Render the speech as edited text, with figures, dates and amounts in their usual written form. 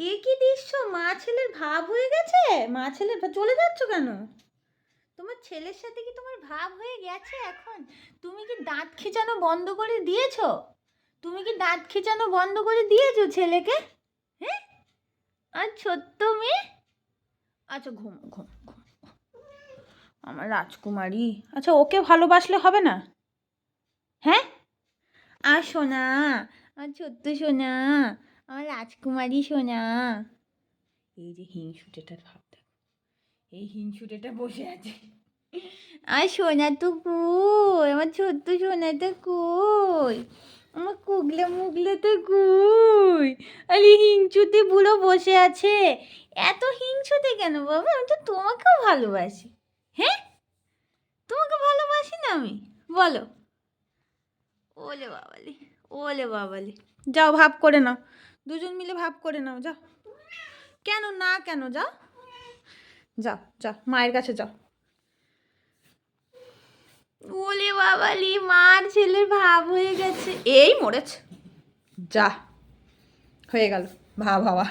এ কি দৃশ্য! মা ছেলের ভাব হয়ে গেছে। মা ছেলের চলে যাচ্ছ কেন? তোমার ছেলের সাথে কি তোমার ভাব হয়ে গেছে এখন? তুমি কি দাঁত খিঁচানো বন্ধ করে দিয়েছো? তুমি কি দাঁত খিঁচানো বন্ধ করে দিয়েছো ছেলেকে? হ্যাঁ, আর ছোট্ট মেয়ে। আচ্ছা ঘুম ঘুম ঘুম, আমার রাজকুমারী। আচ্ছা ওকে ভালোবাসলে হবে না? হ্যাঁ, আর সোনা, আমার ছোট্ট সোনা, আমার রাজকুমারী সোনা। এই যে হিংসুটেটার ভাব দেখো, এই হিংসুটেটা বসে আছে। আর সোনাটা কই? আমার ছোট্ট সোনাটা কই? আমার কুগলে মুগলেটা কই? আরে হিংচুটে বুড়ো বসে আছে। এত হিংসুটে কেন বাবা? আমি তো তোমাকেও ভালোবাসি। হ্যাঁ, তোমাকে ভালোবাসি না আমি? বলো। ওলে বাবালি, ওলে বাবালি। যাও ভাব করে নাও, দুজন মিলে ভাব করে নাও। যাও। কেন না কেন? যাও যাও যাও, মায়ের কাছে যাও। ওলে বাবালি, মার ছেলের ভাব হয়ে গেছে। এই মরেছে। যা, হয়ে গেল ভাব হওয়া।